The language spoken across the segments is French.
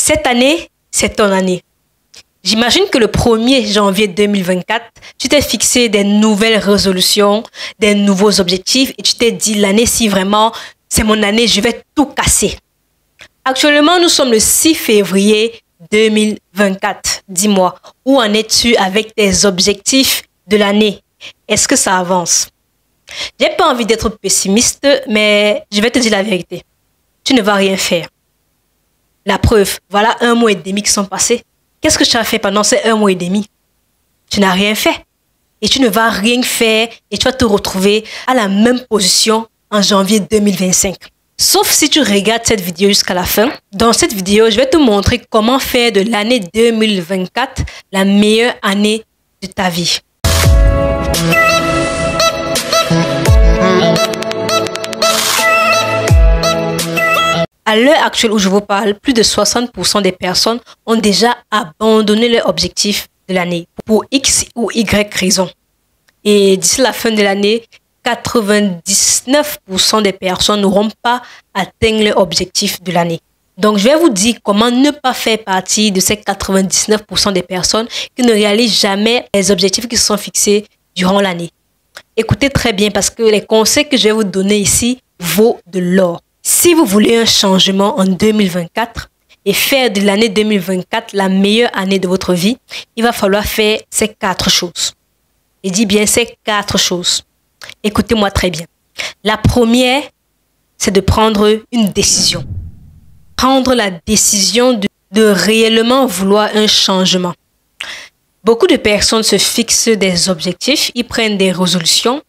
Cette année, c'est ton année. J'imagine que le 1er janvier 2024, tu t'es fixé des nouvelles résolutions, des nouveaux objectifs et tu t'es dit l'année-ci vraiment, c'est mon année, je vais tout casser. Actuellement, nous sommes le 6 février 2024. Dis-moi, où en es-tu avec tes objectifs de l'année? Est-ce que ça avance? J'ai pas envie d'être pessimiste, mais je vais te dire la vérité. Tu ne vas rien faire. La preuve, voilà 1 mois et demi qui sont passés. Qu'est-ce que tu as fait pendant ces 1 mois et demi? Tu n'as rien fait. Et tu ne vas rien faire et tu vas te retrouver à la même position en janvier 2025. Sauf si tu regardes cette vidéo jusqu'à la fin. Dans cette vidéo, je vais te montrer comment faire de l'année 2024 la meilleure année de ta vie. À l'heure actuelle où je vous parle, plus de 60% des personnes ont déjà abandonné leur objectif de l'année pour X ou Y raison. Et d'ici la fin de l'année, 99% des personnes n'auront pas atteint leur objectif de l'année. Donc, je vais vous dire comment ne pas faire partie de ces 99% des personnes qui ne réalisent jamais les objectifs qui se sont fixés durant l'année. Écoutez très bien parce que les conseils que je vais vous donner ici vaut de l'or. Si vous voulez un changement en 2024 et faire de l'année 2024 la meilleure année de votre vie, il va falloir faire ces 4 choses. Et dis bien ces 4 choses. Écoutez-moi très bien. La première, c'est de prendre une décision. Prendre la décision de réellement vouloir un changement. Beaucoup de personnes se fixent des objectifs, ils prennent des résolutions,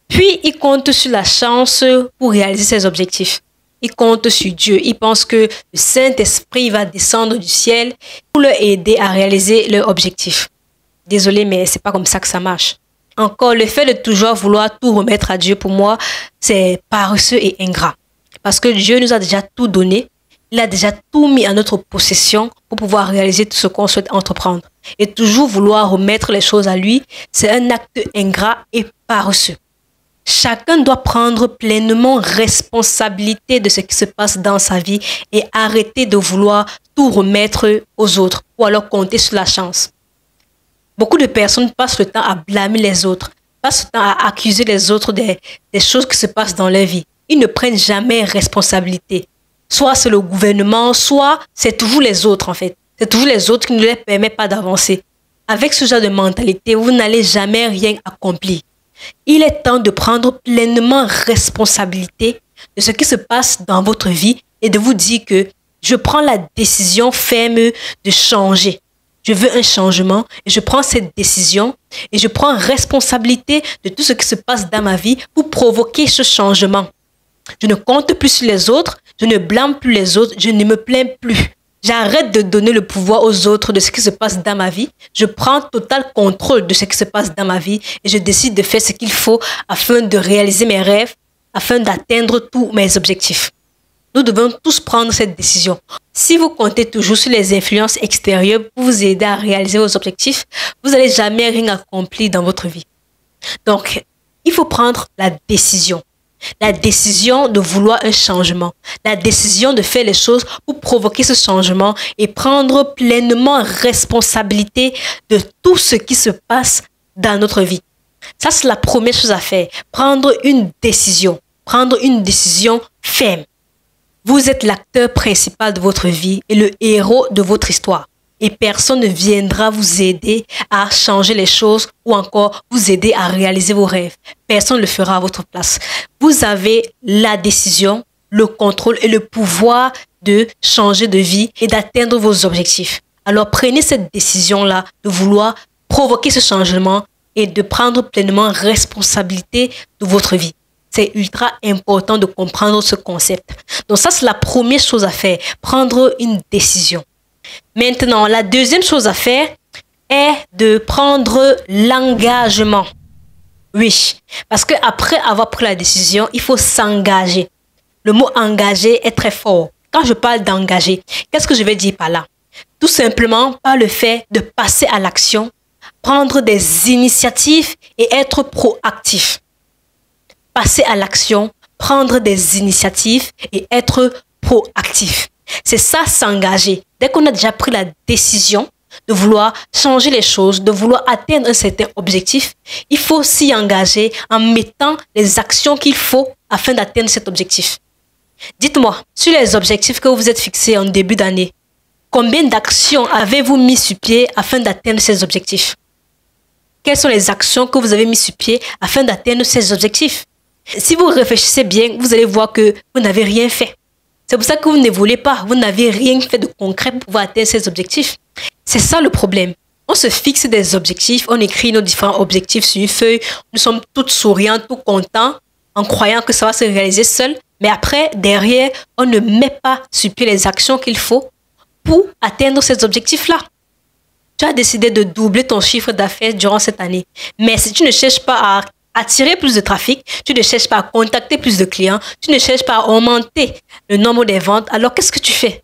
puis ils comptent sur la chance pour réaliser ces objectifs. Ils comptent sur Dieu. Ils pensent que le Saint-Esprit va descendre du ciel pour leur aider à réaliser leur objectif. Désolé, mais c'est pas comme ça que ça marche. Encore, le fait de toujours vouloir tout remettre à Dieu, pour moi, c'est paresseux et ingrat. Parce que Dieu nous a déjà tout donné. Il a déjà tout mis à notre possession pour pouvoir réaliser tout ce qu'on souhaite entreprendre. Et toujours vouloir remettre les choses à lui, c'est un acte ingrat et paresseux. Chacun doit prendre pleinement responsabilité de ce qui se passe dans sa vie et arrêter de vouloir tout remettre aux autres ou alors compter sur la chance. Beaucoup de personnes passent le temps à blâmer les autres, passent le temps à accuser les autres des choses qui se passent dans leur vie. Ils ne prennent jamais responsabilité. Soit c'est le gouvernement, soit c'est toujours les autres en fait. C'est toujours les autres qui ne leur permettent pas d'avancer. Avec ce genre de mentalité, vous n'allez jamais rien accomplir. Il est temps de prendre pleinement responsabilité de ce qui se passe dans votre vie et de vous dire que je prends la décision ferme de changer. Je veux un changement et je prends cette décision et je prends responsabilité de tout ce qui se passe dans ma vie pour provoquer ce changement. Je ne compte plus sur les autres, je ne blâme plus les autres, je ne me plains plus. J'arrête de donner le pouvoir aux autres de ce qui se passe dans ma vie. Je prends total contrôle de ce qui se passe dans ma vie et je décide de faire ce qu'il faut afin de réaliser mes rêves, afin d'atteindre tous mes objectifs. Nous devons tous prendre cette décision. Si vous comptez toujours sur les influences extérieures pour vous aider à réaliser vos objectifs, vous n'allez jamais rien accomplir dans votre vie. Donc, il faut prendre la décision. La décision de vouloir un changement, la décision de faire les choses pour provoquer ce changement et prendre pleinement responsabilité de tout ce qui se passe dans notre vie. Ça, c'est la première chose à faire. Prendre une décision ferme. Vous êtes l'acteur principal de votre vie et le héros de votre histoire. Et personne ne viendra vous aider à changer les choses ou encore vous aider à réaliser vos rêves. Personne ne le fera à votre place. Vous avez la décision, le contrôle et le pouvoir de changer de vie et d'atteindre vos objectifs. Alors prenez cette décision-là de vouloir provoquer ce changement et de prendre pleinement responsabilité de votre vie. C'est ultra important de comprendre ce concept. Donc ça, c'est la première chose à faire, prendre une décision. Maintenant, la deuxième chose à faire est de prendre l'engagement. Oui, parce qu'après avoir pris la décision, il faut s'engager. Le mot engager est très fort. Quand je parle d'engager, qu'est-ce que je vais dire par là? Tout simplement par le fait de passer à l'action, prendre des initiatives et être proactif. Passer à l'action, prendre des initiatives et être proactif. C'est ça, s'engager. Dès qu'on a déjà pris la décision de vouloir changer les choses, de vouloir atteindre un certain objectif, il faut s'y engager en mettant les actions qu'il faut afin d'atteindre cet objectif. Dites-moi, sur les objectifs que vous vous êtes fixés en début d'année, combien d'actions avez-vous mis sur pied afin d'atteindre ces objectifs? Quelles sont les actions que vous avez mis sur pied afin d'atteindre ces objectifs? Si vous réfléchissez bien, vous allez voir que vous n'avez rien fait. C'est pour ça que vous n'évoluez pas. Vous n'avez rien fait de concret pour pouvoir atteindre ces objectifs. C'est ça le problème. On se fixe des objectifs, on écrit nos différents objectifs sur une feuille. Nous sommes tous souriants, tous contents, en croyant que ça va se réaliser seul. Mais après, derrière, on ne met pas sur pied les actions qu'il faut pour atteindre ces objectifs-là. Tu as décidé de doubler ton chiffre d'affaires durant cette année. Mais si tu ne cherches pas à attirer plus de trafic, tu ne cherches pas à contacter plus de clients, tu ne cherches pas à augmenter le nombre des ventes, alors qu'est-ce que tu fais?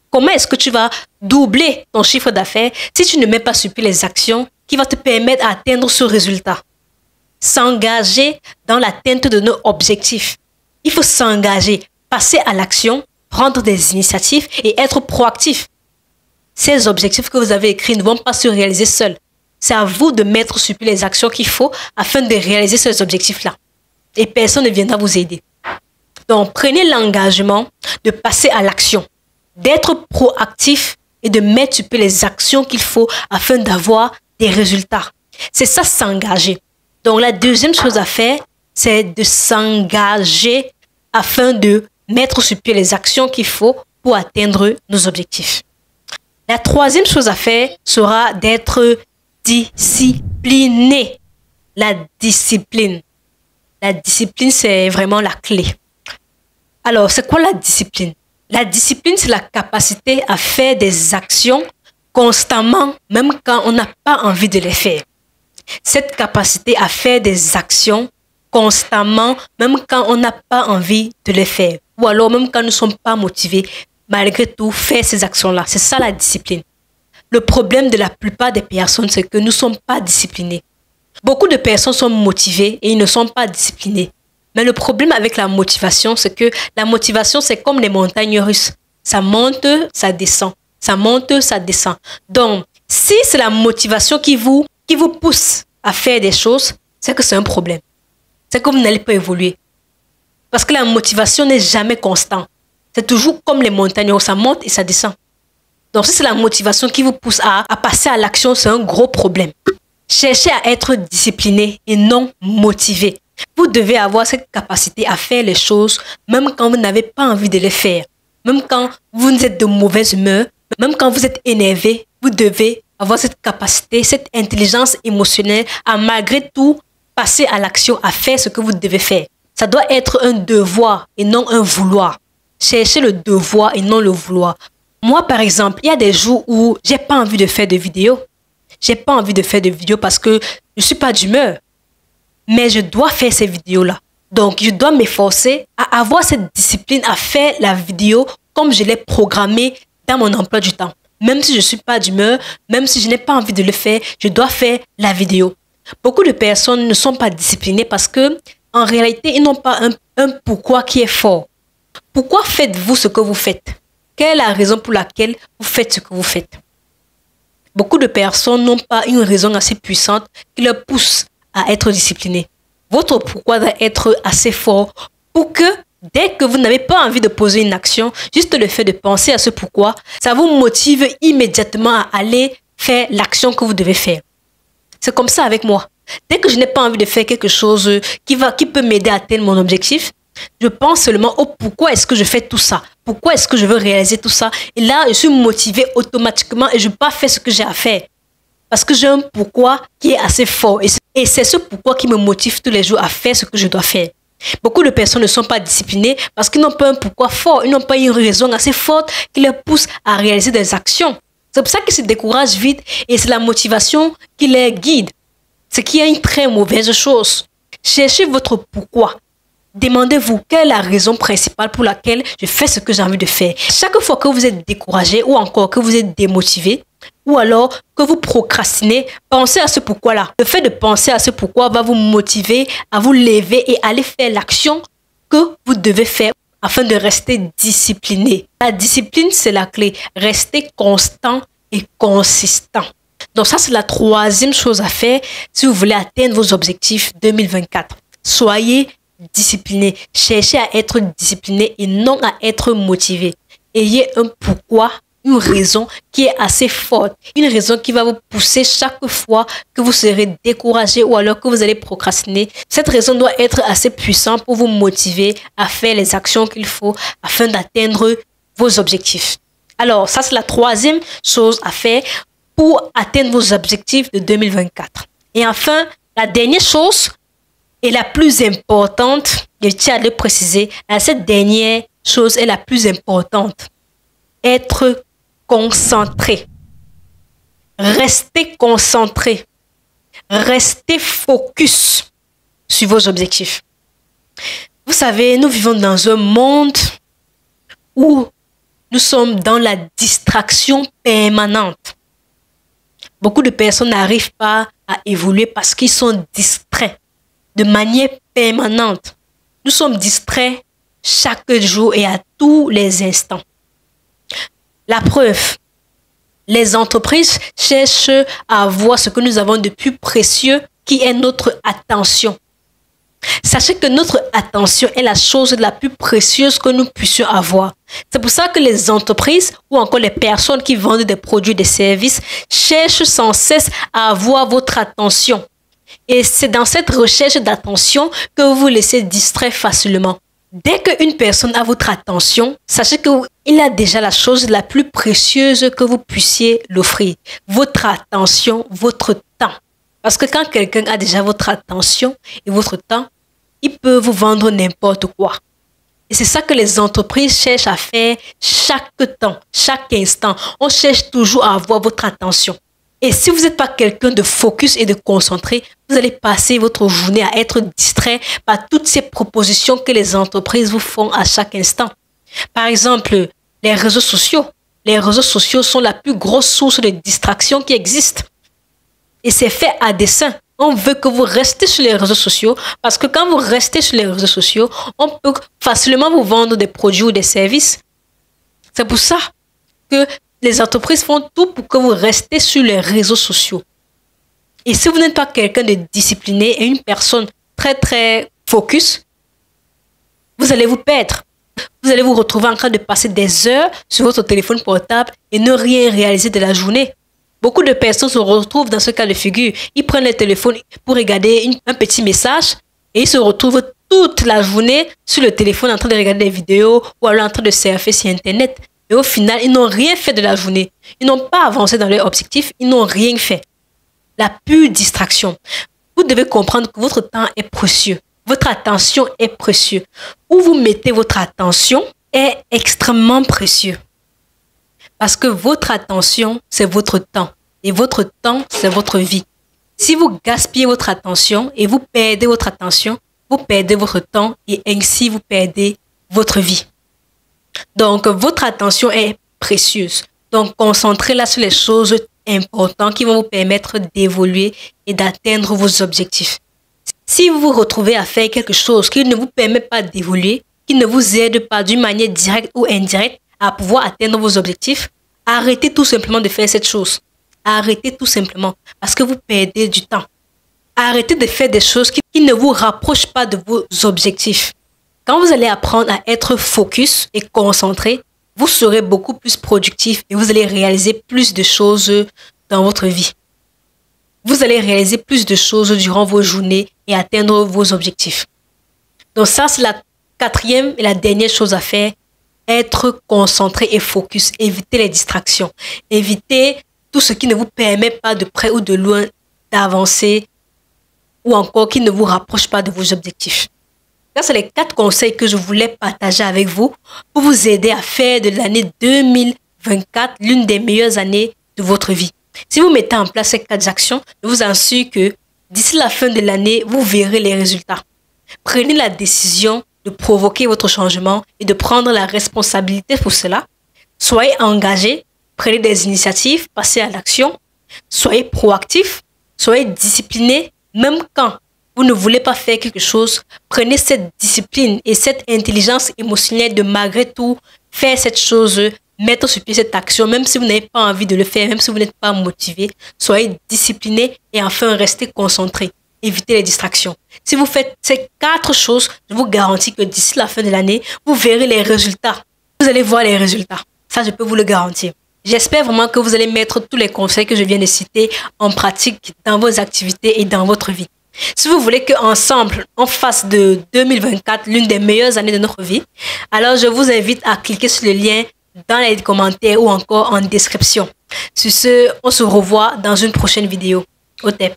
Comment est-ce que tu vas doubler ton chiffre d'affaires si tu ne mets pas sur pied les actions qui vont te permettre d'atteindre ce résultat? S'engager dans l'atteinte de nos objectifs. Il faut s'engager, passer à l'action, prendre des initiatives et être proactif. Ces objectifs que vous avez écrits ne vont pas se réaliser seuls. C'est à vous de mettre sur pied les actions qu'il faut afin de réaliser ces objectifs-là. Et personne ne viendra vous aider. Donc, prenez l'engagement de passer à l'action, d'être proactif et de mettre sur pied les actions qu'il faut afin d'avoir des résultats. C'est ça, s'engager. Donc, la deuxième chose à faire, c'est de s'engager afin de mettre sur pied les actions qu'il faut pour atteindre nos objectifs. La troisième chose à faire sera d'être discipliné. La discipline. La discipline, c'est vraiment la clé. Alors, c'est quoi la discipline? La discipline, c'est la capacité à faire des actions constamment, même quand on n'a pas envie de les faire. Cette capacité à faire des actions constamment, même quand on n'a pas envie de les faire. Ou alors même quand nous ne sommes pas motivés, malgré tout, faire ces actions-là. C'est ça la discipline. Le problème de la plupart des personnes, c'est que nous ne sommes pas disciplinés. Beaucoup de personnes sont motivées et ils ne sont pas disciplinés. Mais le problème avec la motivation, c'est que la motivation, c'est comme les montagnes russes. Ça monte, ça descend. Ça monte, ça descend. Donc, si c'est la motivation qui vous pousse à faire des choses, c'est que c'est un problème. C'est que vous n'allez pas évoluer. Parce que la motivation n'est jamais constante. C'est toujours comme les montagnes russes, ça monte et ça descend. Donc, si c'est la motivation qui vous pousse à passer à l'action, c'est un gros problème. Cherchez à être discipliné et non motivé. Vous devez avoir cette capacité à faire les choses, même quand vous n'avez pas envie de les faire. Même quand vous êtes de mauvaise humeur, même quand vous êtes énervé, vous devez avoir cette capacité, cette intelligence émotionnelle à malgré tout passer à l'action, à faire ce que vous devez faire. Ça doit être un devoir et non un vouloir. Cherchez le devoir et non le vouloir. Moi, par exemple, il y a des jours où j'ai pas envie de faire de vidéos. J'ai pas envie de faire de vidéos parce que je suis pas d'humeur. Mais je dois faire ces vidéos-là. Donc, je dois m'efforcer à avoir cette discipline à faire la vidéo comme je l'ai programmée dans mon emploi du temps. Même si je suis pas d'humeur, même si je n'ai pas envie de le faire, je dois faire la vidéo. Beaucoup de personnes ne sont pas disciplinées parce que, en réalité, ils n'ont pas un pourquoi qui est fort. Pourquoi faites-vous ce que vous faites? Quelle est la raison pour laquelle vous faites ce que vous faites? Beaucoup de personnes n'ont pas une raison assez puissante qui leur pousse à être disciplinés. Votre pourquoi doit être assez fort pour que, dès que vous n'avez pas envie de poser une action, juste le fait de penser à ce pourquoi, ça vous motive immédiatement à aller faire l'action que vous devez faire. C'est comme ça avec moi. Dès que je n'ai pas envie de faire quelque chose qui peut m'aider à atteindre mon objectif, je pense seulement au pourquoi est-ce que je fais tout ça. Pourquoi est-ce que je veux réaliser tout ça. Et là, je suis motivée automatiquement et je ne peux pas faire ce que j'ai à faire. Parce que j'ai un pourquoi qui est assez fort. Et c'est ce pourquoi qui me motive tous les jours à faire ce que je dois faire. Beaucoup de personnes ne sont pas disciplinées parce qu'ils n'ont pas un pourquoi fort. Ils n'ont pas une raison assez forte qui les pousse à réaliser des actions. C'est pour ça qu'ils se découragent vite et c'est la motivation qui les guide. Ce qui est une très mauvaise chose. Cherchez votre pourquoi. Demandez-vous quelle est la raison principale pour laquelle je fais ce que j'ai envie de faire. Chaque fois que vous êtes découragé ou encore que vous êtes démotivé ou alors que vous procrastinez, pensez à ce pourquoi-là. Le fait de penser à ce pourquoi va vous motiver à vous lever et aller faire l'action que vous devez faire afin de rester discipliné. La discipline, c'est la clé. Restez constant et consistant. Donc ça, c'est la troisième chose à faire si vous voulez atteindre vos objectifs 2024. Soyez discipliné. Cherchez à être discipliné et non à être motivé. Ayez un pourquoi, une raison qui est assez forte. Une raison qui va vous pousser chaque fois que vous serez découragé ou alors que vous allez procrastiner. Cette raison doit être assez puissante pour vous motiver à faire les actions qu'il faut afin d'atteindre vos objectifs. Alors, ça, c'est la troisième chose à faire pour atteindre vos objectifs de 2024. Et enfin, la dernière chose et la plus importante, je tiens à le préciser, cette dernière chose est la plus importante. Être concentré. Restez concentré. Restez focus sur vos objectifs. Vous savez, nous vivons dans un monde où nous sommes dans la distraction permanente. Beaucoup de personnes n'arrivent pas à évoluer parce qu'ils sont distraits de manière permanente. Nous sommes distraits chaque jour et à tous les instants. La preuve, les entreprises cherchent à avoir ce que nous avons de plus précieux qui est notre attention. Sachez que notre attention est la chose la plus précieuse que nous puissions avoir. C'est pour ça que les entreprises ou encore les personnes qui vendent des produits et des services cherchent sans cesse à avoir votre attention. Et c'est dans cette recherche d'attention que vous vous laissez distraire facilement. Dès qu'une personne a votre attention, sachez qu'il a déjà la chose la plus précieuse que vous puissiez l'offrir. Votre attention, votre temps. Parce que quand quelqu'un a déjà votre attention et votre temps, il peut vous vendre n'importe quoi. Et c'est ça que les entreprises cherchent à faire chaque temps, chaque instant. On cherche toujours à avoir votre attention. Et si vous n'êtes pas quelqu'un de focus et de concentré, vous allez passer votre journée à être distrait par toutes ces propositions que les entreprises vous font à chaque instant. Par exemple, les réseaux sociaux. Les réseaux sociaux sont la plus grosse source de distraction qui existe. Et c'est fait à dessein. On veut que vous restez sur les réseaux sociaux parce que quand vous restez sur les réseaux sociaux, on peut facilement vous vendre des produits ou des services. C'est pour ça que les entreprises font tout pour que vous restez sur les réseaux sociaux. Et si vous n'êtes pas quelqu'un de discipliné et une personne très focus, vous allez vous perdre. Vous allez vous retrouver en train de passer des heures sur votre téléphone portable et ne rien réaliser de la journée. Beaucoup de personnes se retrouvent dans ce cas de figure. Ils prennent le téléphone pour regarder un petit message et ils se retrouvent toute la journée sur le téléphone en train de regarder des vidéos ou alors en train de surfer sur Internet. Et au final, ils n'ont rien fait de la journée. Ils n'ont pas avancé dans leur objectif. Ils n'ont rien fait. La pure distraction. Vous devez comprendre que votre temps est précieux. Votre attention est précieuse. Où vous mettez votre attention est extrêmement précieux. Parce que votre attention, c'est votre temps. Et votre temps, c'est votre vie. Si vous gaspillez votre attention et vous perdez votre attention, vous perdez votre temps et ainsi vous perdez votre vie. Donc, votre attention est précieuse. Donc, concentrez-la sur les choses importantes qui vont vous permettre d'évoluer et d'atteindre vos objectifs. Si vous vous retrouvez à faire quelque chose qui ne vous permet pas d'évoluer, qui ne vous aide pas d'une manière directe ou indirecte à pouvoir atteindre vos objectifs, arrêtez tout simplement de faire cette chose. Arrêtez tout simplement parce que vous perdez du temps. Arrêtez de faire des choses qui ne vous rapprochent pas de vos objectifs. Quand vous allez apprendre à être focus et concentré, vous serez beaucoup plus productif et vous allez réaliser plus de choses dans votre vie. Vous allez réaliser plus de choses durant vos journées et atteindre vos objectifs. Donc ça, c'est la quatrième et la dernière chose à faire. Être concentré et focus. Évitez les distractions. Évitez tout ce qui ne vous permet pas de près ou de loin d'avancer ou encore qui ne vous rapproche pas de vos objectifs. Ça, c'est les 4 conseils que je voulais partager avec vous pour vous aider à faire de l'année 2024 l'une des meilleures années de votre vie. Si vous mettez en place ces 4 actions, je vous assure que d'ici la fin de l'année, vous verrez les résultats. Prenez la décision de provoquer votre changement et de prendre la responsabilité pour cela. Soyez engagé, prenez des initiatives, passez à l'action. Soyez proactif, soyez discipliné, même quand vous vous ne voulez pas faire quelque chose, prenez cette discipline et cette intelligence émotionnelle de malgré tout faire cette chose, mettre sur pied cette action, même si vous n'avez pas envie de le faire, même si vous n'êtes pas motivé. Soyez discipliné et enfin restez concentré. Évitez les distractions. Si vous faites ces 4 choses, je vous garantis que d'ici la fin de l'année, vous verrez les résultats. Vous allez voir les résultats. Ça, je peux vous le garantir. J'espère vraiment que vous allez mettre tous les conseils que je viens de citer en pratique dans vos activités et dans votre vie. Si vous voulez qu'ensemble, on fasse de 2024 l'une des meilleures années de notre vie, alors je vous invite à cliquer sur le lien dans les commentaires ou encore en description. Sur ce, on se revoit dans une prochaine vidéo. Au TEP.